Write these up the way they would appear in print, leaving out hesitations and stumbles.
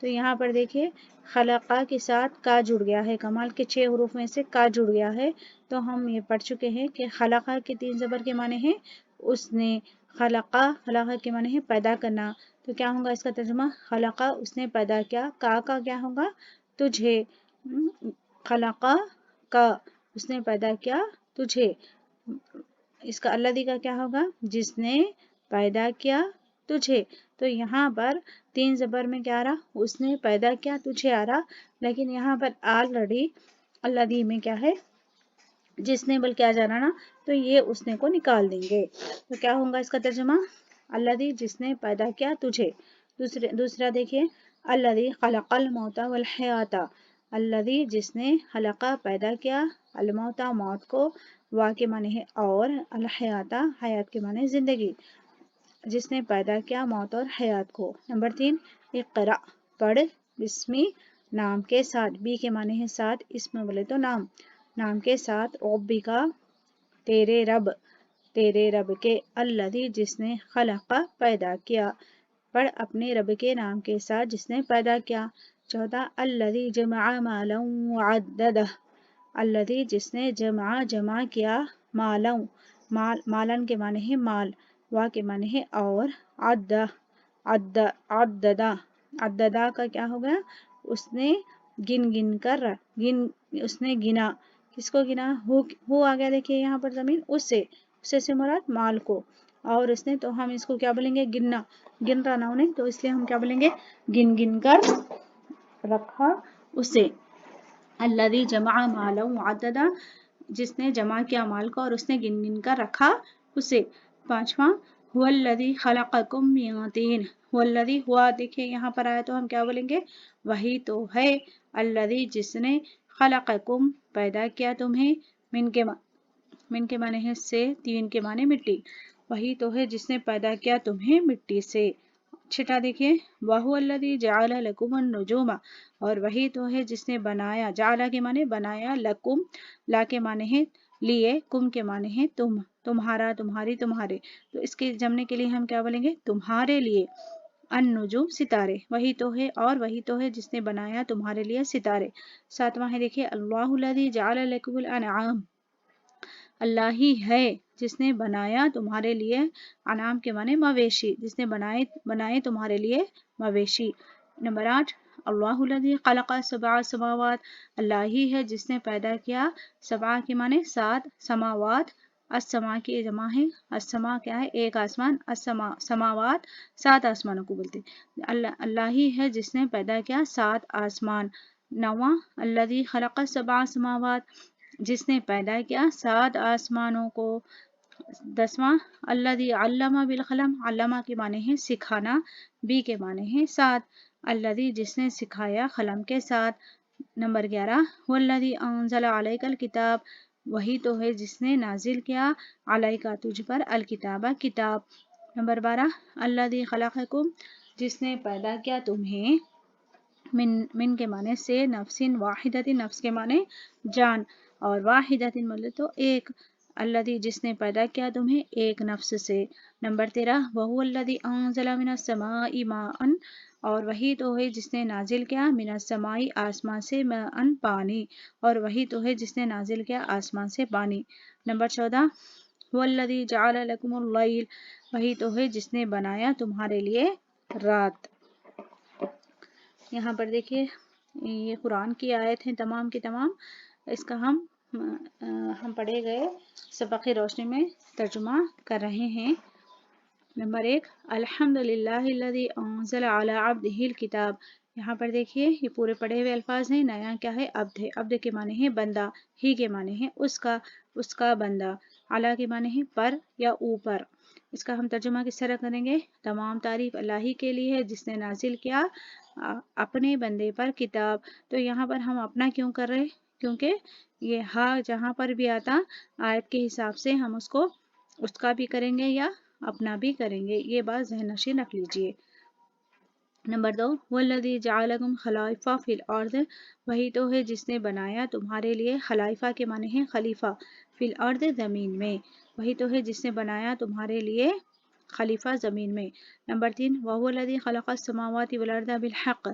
تو یہاں پر دیکھیے خلقہ کے ساتھ کا جڑ گیا ہے، کمال کے 6 حروف میں سے کا جڑ گیا ہے، تو ہم یہ پڑھ چکے ہیں کہ خلقہ کے 3 زبر کے معنی ہیں اس نے، خلقہ کے معنی ہے پیدا کرنا، تو کیا ہوگا اس کا ترجمہ؟ خلقہ اس نے پیدا کیا، کا کیا ہوگا؟ تجھے، خلقہ کا اس نے پیدا کیا تجھے، اس کا الذی کا کیا ہوگا؟ جس نے پیدا کیا تجھے، تو یہاں پر 3 زبر میں کیا آ رہا؟ اس نے پیدا کیا تجھے آ رہا، لیکن یہاں پر آلریڈی الذی میں کیا ہے؟ جس نے بلکہ آ جانا نا، تو یہ اس نے کو نکال دیں گے، تو کیا ہوگا اس کا ترجمہ؟ الذی جس نے پیدا کیا تجھے۔ دوسرا دیکھیے الذی خلق الموت والحیات، الذی جس نے خلقہ پیدا کیا، الموت موت کو، وا کے معنی ہے اور، الحیات حیات کے معنی زندگی، جس نے پیدا کیا موت اور حیات کو۔ نمبر 3 اقرا پڑھ، بسمی نام کے ساتھ، بی کے معنی ہے ساتھ، اسم بولے تو نام، نام کے ساتھ، ربک تیرے رب کے، الذی جس نے خلق پیدا کیا، پڑھ اپنے رب کے نام کے ساتھ جس نے پیدا کیا۔ چوتھا الذی جمع مالا وعددہ، الذی جس نے جمع کیا، مالن کے معنی ہے مال، وا کے معنی ہے اور، عددہ کا کیا ہو گیا؟ اس نے اس نے گنا، کس کو گنا؟ ہو آ گیا دیکھیے یہاں پر زمین، اس سے مراد مال کو، اور اس نے تو ہم اس کو کیا بولیں گے؟ گننا، گن رہا نا انہیں، تو اس لیے ہم کیا بولیں گے؟ گن کر رکھا اسے۔ الذی جمع مالا وعددہ، جس نے جمع کیا مال کو اور اس نے گن کر رکھا اسے۔ پانچواں هو الذی خلقکم من طین، هو الذی، ہوا دیکھیں یہاں پر آیا تو ہم کیا بولیں گے؟ وہی تو ہے، الذی جس نے، خلقکم پیدا کیا تمہیں، من کے معنی ہے سے، تین کے معنی مٹی، وہی تو ہے جس نے پیدا کیا تمہیں مٹی سے۔ چھٹا دیکھیے وَهُوَ الَّذِي جَعَلَ لَكُمُ النُّجُومَ، اور وہی تو ہے جس نے بنایا، جعلہ کے معنی بنایا، لکم لا کے معنی ہے لیے، کم کے معنی ہے تم، تمہارا، تمہاری، تمہارے، تو اس کے جمنے کے لیے ہم کیا بولیں گے؟ تمہارے لیے، النجوم ستارے، وہی تو ہے، اور وہی تو ہے جس نے بنایا تمہارے لیے ستارے۔ ساتواں ہے دیکھیے اللہ الذی جعل لکم الانعام، اللہ ہی ہے جس نے بنایا تمہارے لیے، انعام کے معنی مویشی، جس نے بنائے تمہارے لیے مویشی۔ نمبر 8 اللہ الذی خلق 7 سماوات، اللہ ہی ہے جس نے پیدا کیا 7 کے معنی 7 سماوات، السما کی جمع ہے، السما کیا ہے؟ ایک آسمان، سماوات 7 آسمانوں کو بولتے ہیں، اللہ ہی ہے جس نے پیدا کیا 7 آسمان۔ 9 الذی خلق 7 سماوات، جس نے پیدا کیا 7 آسمانوں کو۔ 10واں الذی علم بالقلم، علامہ کے معنی ہے سکھانا، بی کے معنی ہے 7، الذی جس نے سکھایا قلم کے ساتھ۔ نمبر 11 والذی انزل علیک الکتاب، وہی تو ہے جس نے نازل کیا علیک تجھ پر، الکتاب کتاب۔ نمبر 12 الذی خلقکم، جس نے پیدا کیا تمہیں، من کے معنی سے، نفس واحدت، نفس کے معنی جان، اور واحدت مطلب تو ایک، الذی جس نے پیدا کیا تمہیں ایک نفس سے۔ نمبر 13 وهو الذی انزل من السماء ماء، اور وہی تو ہے جس نے نازل کیا من السماء آسمان سے، ماء پانی، اور وہی تو ہے جس نے نازل کیا آسمان سے پانی۔ نمبر 14 هو الذی جعل لکم اللیل، وہی تو ہے جس نے بنایا تمہارے لیے رات۔ یہاں پر دیکھیے یہ قرآن کی آیت ہیں تمام کی تمام، اس کا ہم پڑھے گئے سبق کی روشنی میں ترجمہ کر رہے ہیں۔ نمبر 1 الحمدللہ الذی انزل علی عبدہ الکتاب، یہاں پر دیکھیے یہ پورے پڑھے ہوئے الفاظ ہیں، نیا کیا ہے؟ عبد ہے، عبد کے معنی ہے بندہ، ہی کے معنی ہے اس کا بندہ، علی کے معنی ہے پر یا اوپر۔ اس کا ہم ترجمہ کس طرح کریں گے؟ تمام تعریف اللہ ہی کے لیے ہے جس نے نازل کیا اپنے بندے پر کتاب۔ تو یہاں پر ہم اپنا کیوں کر رہے؟ کیونکہ یہ ہا جہاں پر بھی آتا آیت کے حساب سے ہم اس کا بھی کریں گے یا اپنا بھی کریں گے، یہ بات ذہن نشین رکھ لیجئے۔ نمبر 2 والذی جعلکم خلائف فی الارض، وہی تو ہے جس نے بنایا تمہارے لیے، خلائفہ کے معنی ہے خلیفہ، فی الارض زمین میں، وہی تو ہے جس نے بنایا تمہارے لیے خلیفہ زمین میں۔ نمبر 3 وهو الذی خلق السماوات والارض بالحق،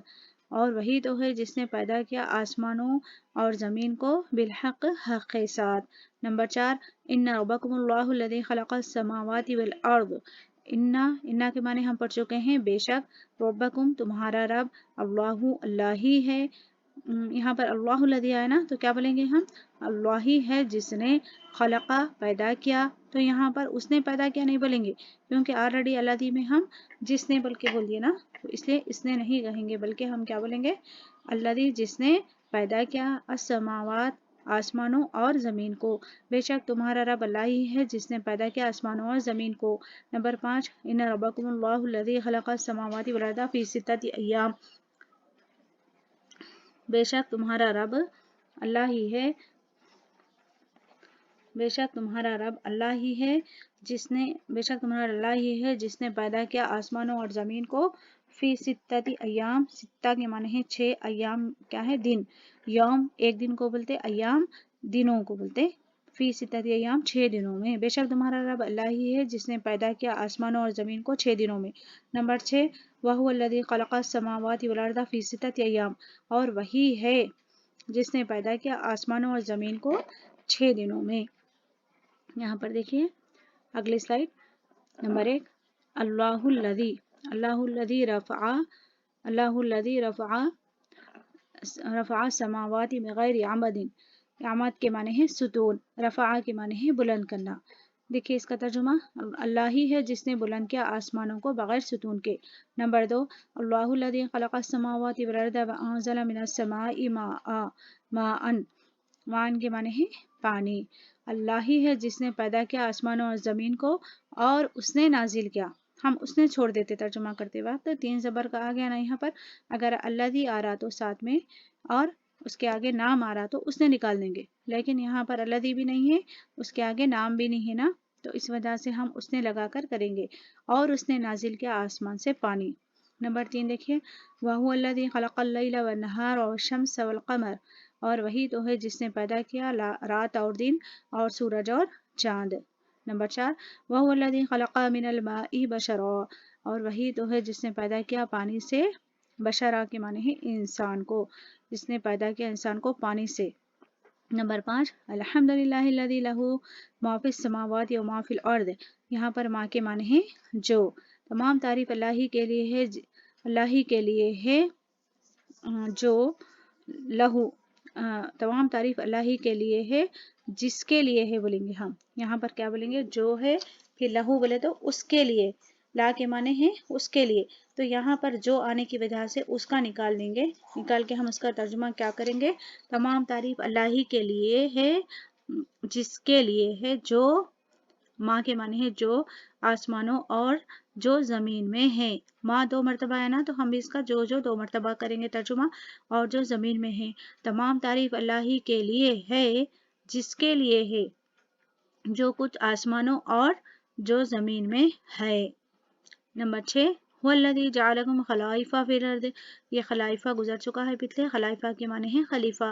اور وہی تو ہے جس نے پیدا کیا آسمانوں اور زمین کو بالحق حق کے ساتھ۔ نمبر 4 ان ربکم اللہ الذی خلق السماوات والارض۔ انا کے معنی ہم پڑھ چکے ہیں، بے شک، ربکم تمہارا رب، اللہ اللہ ہی ہے۔ یہاں پر اللہ الذی آیا نا تو کیا بولیں گے ہم؟ اللہ ہی ہے جس نے خلقہ پیدا کیا، تو یہاں پر اس نے پیدا کیا نہیں بولیں گے، کیونکہ آلریڈی الذی میں ہم جس نے بلکہ بول دیے نا، تو اس لیے اس نے نہیں کہیں گے، بلکہ ہم کیا بولیں گے؟ الذی جس نے پیدا کیا السماوات آسمانوں اور زمین کو، بے شک تمہارا رب اللہ ہی ہے جس نے پیدا کیا آسمانوں اور زمین کو۔ نمبر 5 ان ربکم اللہ الذی خلق السماوات والارض فی 6 ایام۔ بے شک تمہارا رب اللہ ہی ہے، بے شک تمہارا رب اللہ ہی ہے جس نے پیدا کیا آسمانوں اور زمین کو فی 6 ایام۔ 6 کے معنی ہے 6، ایام کیا ہے؟ دن۔ یوم ایک دن کو بولتے، ایام دنوں کو بولتے۔ فی 6 ایام 6 دنوں میں، بے شک تمہارا رب اللہ ہی ہے جس نے پیدا کیا آسمانوں اور زمین کو 6 دنوں میں۔ نمبر 6 وَهُوَ الَّذِي خَلَقَ السَّمَاوَاتِ وَالْأَرْضَ فِي 6 ایام، اور وہی ہے جس نے پیدا کیا آسمانوں اور زمین کو 6 دنوں میں۔ یہاں پر دیکھیے اگلی سلائیڈ، نمبر 1 اللہ الذی رفع السماوات بغیر عمد۔ عمد کے معنی ہے ستون، رفع کے معنی ہے بلند کرنا۔ دیکھیے اس کا ترجمہ، اللہ ہی ہے جس نے بلند کیا آسمانوں کو بغیر ستون کے۔ نمبر 2 اللہ الذی خلق السماوات والارض وانزل من السماء ماء کے معنی ہے پانی۔ اللہ ہی ہے جس نے پیدا کیا آسمانوں اور زمین کو اور اس نے نازل کیا۔ ہم اس نے چھوڑ دیتے ترجمہ کرتے وقت، 3 زبر کا آ گیا نا یہاں پر، اگر الذی آ رہا تو ساتھ میں اور اس کے آگے نام آ رہا تو اس نے نکال دیں گے، لیکن یہاں پر الذی بھی نہیں ہے، اس کے آگے نام بھی نہیں ہے نا، تو اس وجہ سے ہم اس نے لگا کر کریں گے۔ اور اس نے نازل کیا آسمان سے پانی۔ نمبر 3 دیکھیے وَهُوَ الَّذِي خَلَقَ اللَّيْلَ وَالنَّهَارَ وَالشَّمْسَ وَالْقَمَرَ، اور وہی تو ہے جس نے پیدا کیا رات اور دن اور سورج اور چاند۔ نمبر 4 وَهُوَ الَّذِي خَلَقَ مِنَ الْمَاءِ بَشَرًا، اور وہی تو ہے جس نے پیدا کیا پانی سے، بشرا کے معنی ہے انسان کو، جس نے پیدا کیا انسان کو پانی سے۔ نمبر 5 الحمدللہ الذی لہ ما فی السماوات و ما فی الارض، یہاں پر ما کے معنی ہے جو، تمام تعریف اللہ ہی کے لیے ہے جو لہو، تمام تعریف اللہ ہی کے لیے ہے جس کے لیے ہے بولیں گے ہم، یہاں پر کیا بولیں گے؟ جو ہے، پھر لہو بولے تو اس کے لیے، لا کے معنی ہے اس کے لیے، تو یہاں پر جو آنے کی وجہ سے اس کا نکال دیں گے، نکال کے ہم اس کا ترجمہ کیا کریں گے؟ تمام تعریف اللہ ہی کے لیے ہے جس کے لیے ہے جو، ماں کے معنی ہے جو آسمانوں اور جو زمین میں ہے۔ ماں 2 مرتبہ ہے نا، تو ہم بھی اس کا جو 2 مرتبہ کریں گے ترجمہ، اور جو زمین میں ہے، تمام تعریف اللہ ہی کے لیے ہے جس کے لیے ہے جو کچھ آسمانوں اور جو زمین میں ہے۔ نمبر 6 هو الذی جعلکم خلائف فی الارض، یہ خلائفہ گزر چکا ہے پچھلے، خلائفہ کے معنی ہے خلیفہ،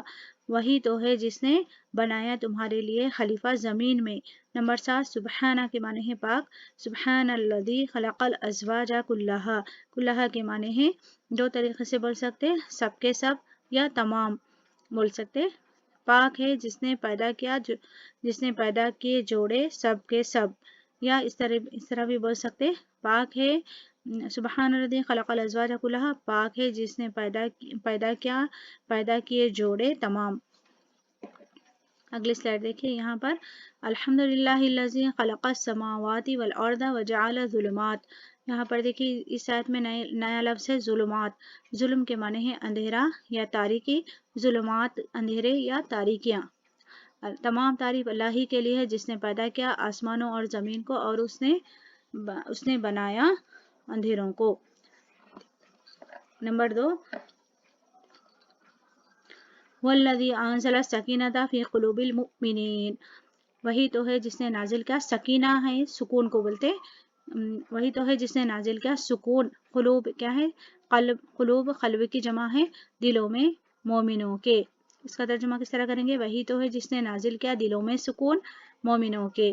وہی تو ہے جس نے بنایا تمہارے لیے خلیفہ زمین میں۔ نمبر 7 سبحانہ کے معنی ہے پاک، سبحان الذی خلق الازواج کلھا، کلھا کے معنی ہے 2 طریقے سے بول سکتے، سب کے سب یا تمام بول سکتے۔ پاک ہے جس نے پیدا کیے جوڑے سب کے سب، یا اس طرح بھی بول سکتے، پاک ہے سبحان الذی خلق الازواج کلھا، پاک ہے جس نے پیدا کیے جوڑے تمام۔ اگلی سلائڈ دیکھیے یہاں پر الحمدللہ الذی خلق السماوات والارض وجعل الظلمات، یہاں پر دیکھیے اس آیت میں نیا لفظ ہے ظلمات، ظلم کے معنی ہے اندھیرا یا تاریکی، ظلمات اندھیرے یا تاریکیاں۔ تمام تعریف اللہ ہی کے لیے ہے جس نے پیدا کیا آسمانوں اور زمین کو اور اس نے بنایا اندھیروں کو۔ نمبر 2 والذی انزل السکینۃ فی قلوب المؤمنین، وہی تو ہے جس نے نازل کیا، سکینہ ہے سکون کو بولتے، وہی تو ہے جس نے نازل کیا سکون، قلوب کیا ہے؟ قلب، قلوب قلب کی جمع ہے دلوں میں مومنوں کے۔ اس کا ترجمہ کس طرح کریں گے؟ وہی تو ہے جس نے نازل کیا دلوں میں سکون مومنوں کے۔